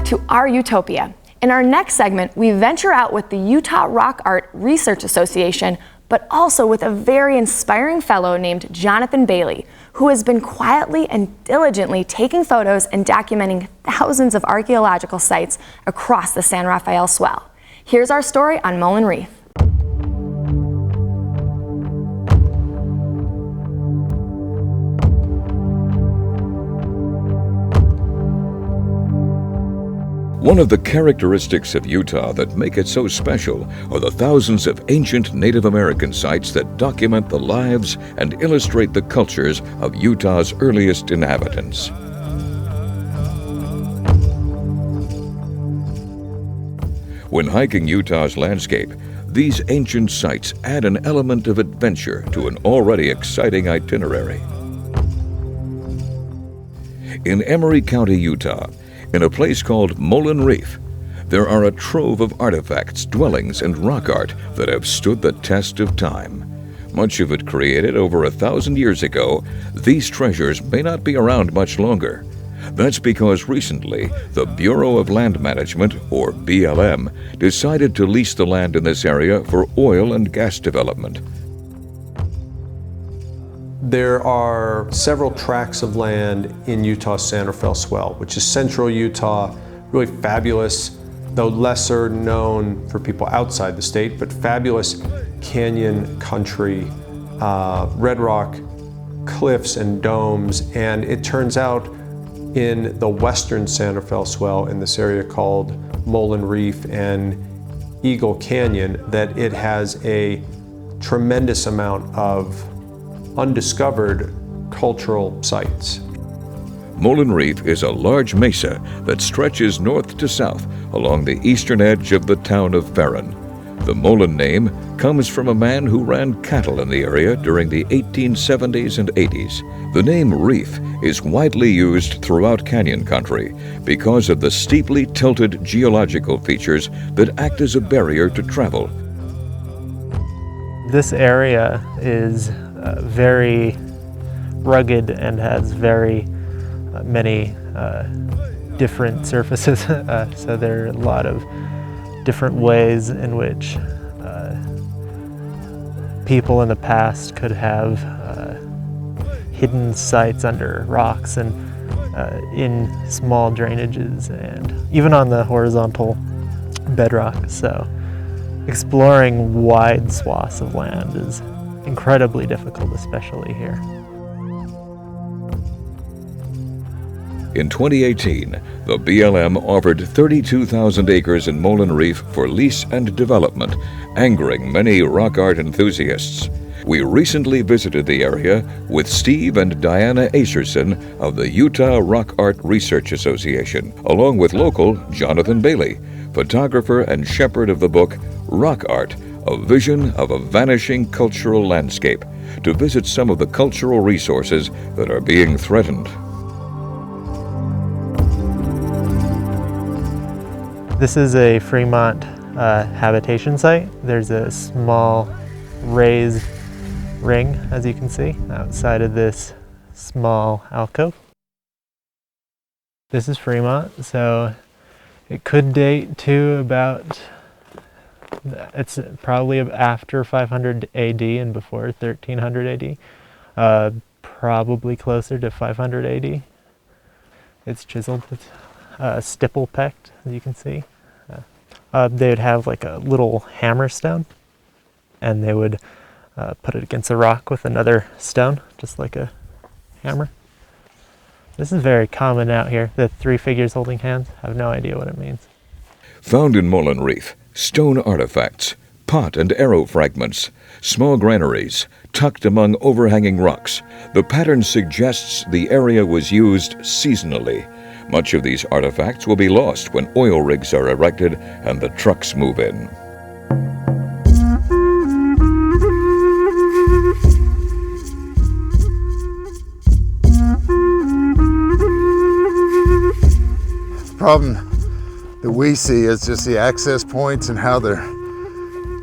to our utopia. In our next segment, we venture out with the Utah Rock Art Research Association, but also with a very inspiring fellow named Jonathan Bailey, who has been quietly and diligently taking photos and documenting thousands of archaeological sites across the San Rafael Swell. Here's our story on Molen Reef. One of the characteristics of Utah that make it so special are the thousands of ancient Native American sites that document the lives and illustrate the cultures of Utah's earliest inhabitants. When hiking Utah's landscape, these ancient sites add an element of adventure to an already exciting itinerary. In Emery County, Utah, in a place called Molen Reef, there are a trove of artifacts, dwellings, and rock art that have stood the test of time. Much of it created over 1,000 years ago, these treasures may not be around much longer. That's because recently, the Bureau of Land Management, or BLM, decided to lease the land in this area for oil and gas development. There are several tracts of land in Utah's San Rafael Swell, which is central Utah, really fabulous, though lesser known for people outside the state, but fabulous canyon country, red rock cliffs and domes. And it turns out in the western San Rafael Swell, in this area called Molen Reef and Eagle Canyon, that it has a tremendous amount of undiscovered cultural sites. Molen Reef is a large mesa that stretches north to south along the eastern edge of the town of Farron. The Molen name comes from a man who ran cattle in the area during the 1870s and 80s. The name reef is widely used throughout canyon country because of the steeply tilted geological features that act as a barrier to travel. This area is very rugged and has very many different surfaces. So there are a lot of different ways in which people in the past could have hidden sites under rocks and in small drainages and even on the horizontal bedrock. So exploring wide swaths of land is incredibly difficult, especially here. In 2018, the BLM offered 32,000 acres in Molen Reef for lease and development, angering many rock art enthusiasts. We recently visited the area with Steve and Diana Acerson of the Utah Rock Art Research Association, along with local Jonathan Bailey, photographer and shepherd of the book Rock Art, a vision of a vanishing cultural landscape, to visit some of the cultural resources that are being threatened. This is a Fremont habitation site. There's a small raised ring, as you can see, outside of this small alcove. This is Fremont, so it could date to about, it's probably after 500 AD and before 1300 AD, probably closer to 500 AD. It's chiseled, it's stipple-pecked, as you can see. They would have like a little hammer stone, and they would put it against a rock with another stone, just like a hammer. This is very common out here. The three figures holding hands. I have no idea what it means. Found in Molen Reef, stone artifacts, pot and arrow fragments, small granaries, tucked among overhanging rocks. The pattern suggests the area was used seasonally. Much of these artifacts will be lost when oil rigs are erected and the trucks move in. Problem that we see is just the access points and how their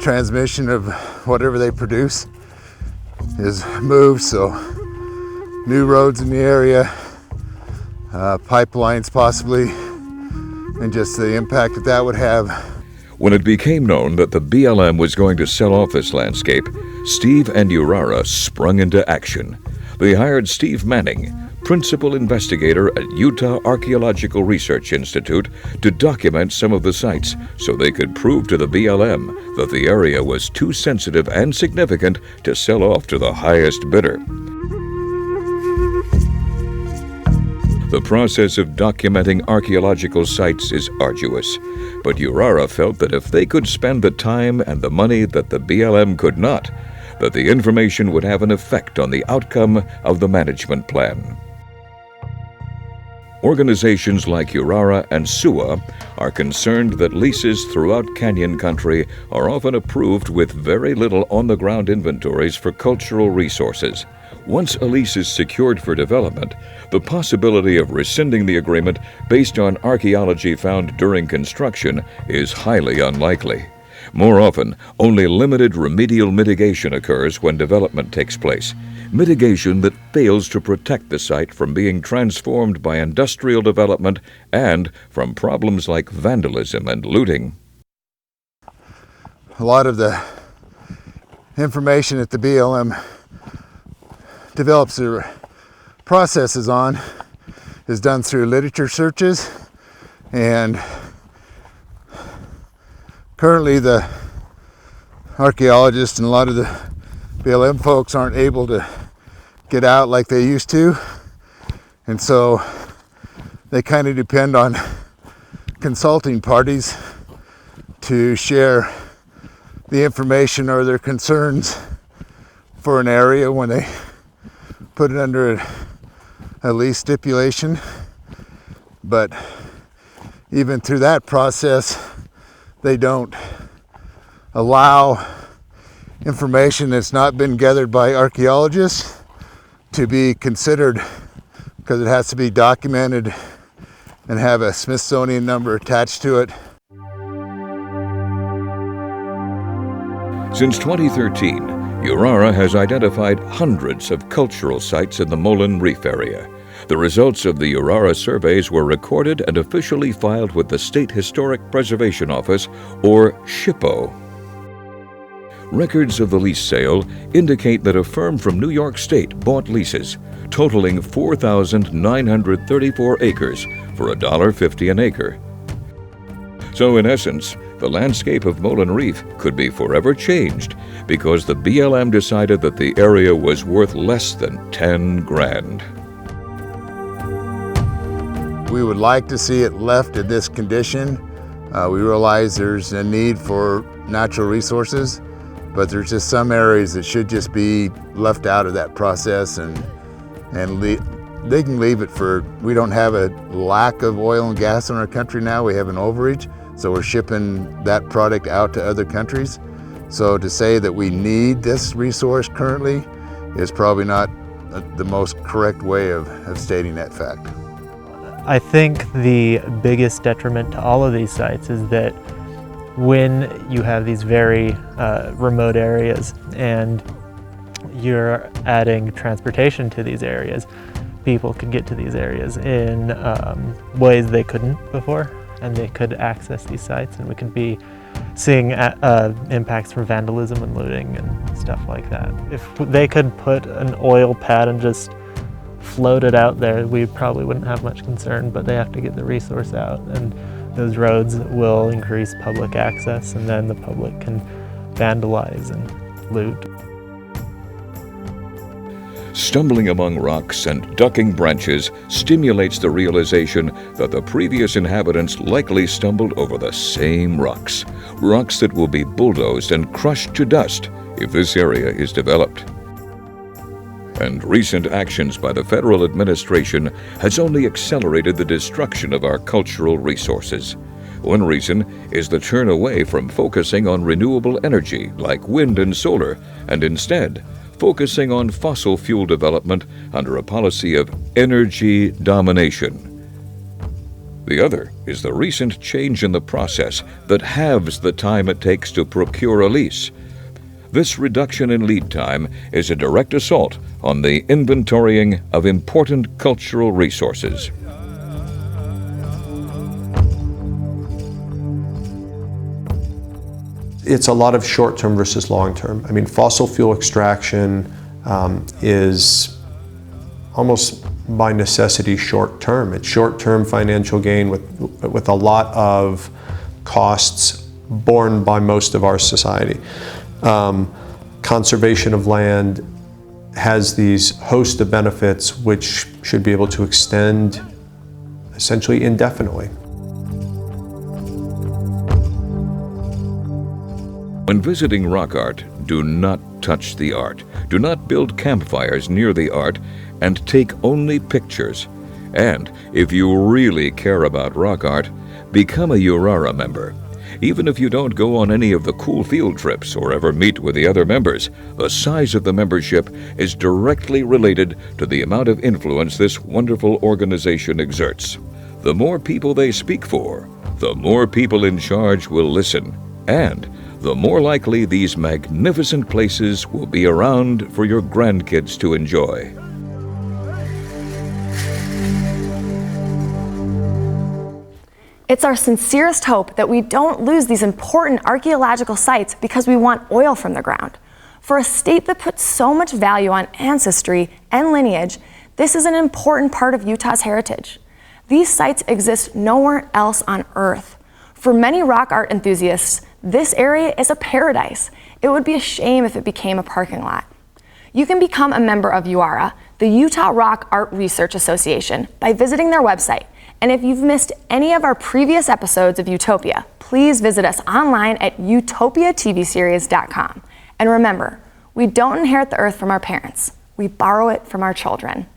transmission of whatever they produce is moved. So new roads in the area, pipelines possibly and just the impact that that would have. When it became known that the BLM was going to sell off this landscape, Steve and Urara sprung into action. They hired Steve Manning, principal investigator at Utah Archaeological Research Institute, to document some of the sites so they could prove to the BLM that the area was too sensitive and significant to sell off to the highest bidder. The process of documenting archaeological sites is arduous, but Urara felt that if they could spend the time and the money that the BLM could not, that the information would have an effect on the outcome of the management plan. Organizations like Urara and SUA are concerned that leases throughout Canyon Country are often approved with very little on-the-ground inventories for cultural resources. Once a lease is secured for development, the possibility of rescinding the agreement based on archaeology found during construction is highly unlikely. More often, only limited remedial mitigation occurs when development takes place, mitigation that fails to protect the site from being transformed by industrial development and from problems like vandalism and looting. A lot of the information that the BLM develops their processes on is done through literature searches, and currently the archaeologists and a lot of the BLM folks aren't able to get out like they used to, and so they kind of depend on consulting parties to share the information or their concerns for an area when they put it under a lease stipulation. But even through that process, they don't allow information that's not been gathered by archaeologists to be considered, because it has to be documented and have a Smithsonian number attached to it. Since 2013, Urara has identified hundreds of cultural sites in the Molen Reef area. The results of the Urara surveys were recorded and officially filed with the State Historic Preservation Office, or SHPO. Records of the lease sale indicate that a firm from New York State bought leases totaling 4,934 acres for $1.50 an acre. So in essence, the landscape of Molen Reef could be forever changed because the BLM decided that the area was worth less than 10 grand. We would like to see it left in this condition. We realize there's a need for natural resources, but there's just some areas that should just be left out of that process, and they can leave it for, we don't have a lack of oil and gas in our country now, we have an overage, so we're shipping that product out to other countries. So to say that we need this resource currently is probably not the most correct way of stating that fact. I think the biggest detriment to all of these sites is that when you have these very remote areas and you're adding transportation to these areas, people could get to these areas in ways they couldn't before, and they could access these sites, and we could be seeing impacts from vandalism and looting and stuff like that. If they could put an oil pad and just float it out there, we probably wouldn't have much concern, but they have to get the resource out, and those roads will increase public access, and then the public can vandalize and loot. Stumbling among rocks and ducking branches stimulates the realization that the previous inhabitants likely stumbled over the same rocks, rocks that will be bulldozed and crushed to dust if this area is developed. And recent actions by the federal administration has only accelerated the destruction of our cultural resources. One reason is the turn away from focusing on renewable energy like wind and solar, and instead focusing on fossil fuel development under a policy of energy domination. The other is the recent change in the process that halves the time it takes to procure a lease. This reduction in lead time is a direct assault on the inventorying of important cultural resources. it's a lot of short-term versus long-term. I mean, fossil fuel extraction is almost by necessity short-term. It's short-term financial gain with a lot of costs borne by most of our society. Conservation of land has these host of benefits which should be able to extend essentially indefinitely. When visiting rock art, do not touch the art. Do not build campfires near the art and take only pictures. And if you really care about rock art, become a URARA member. Even if you don't go on any of the cool field trips or ever meet with the other members, the size of the membership is directly related to the amount of influence this wonderful organization exerts. The more people they speak for, the more people in charge will listen, and the more likely these magnificent places will be around for your grandkids to enjoy. It's our sincerest hope that we don't lose these important archaeological sites because we want oil from the ground. For a state that puts so much value on ancestry and lineage, this is an important part of Utah's heritage. These sites exist nowhere else on Earth. For many rock art enthusiasts, this area is a paradise. It would be a shame if it became a parking lot. You can become a member of URARA, the Utah Rock Art Research Association, by visiting their website. And if you've missed any of our previous episodes of Utopia, please visit us online at utopiatvseries.com. And remember, we don't inherit the earth from our parents. We borrow it from our children.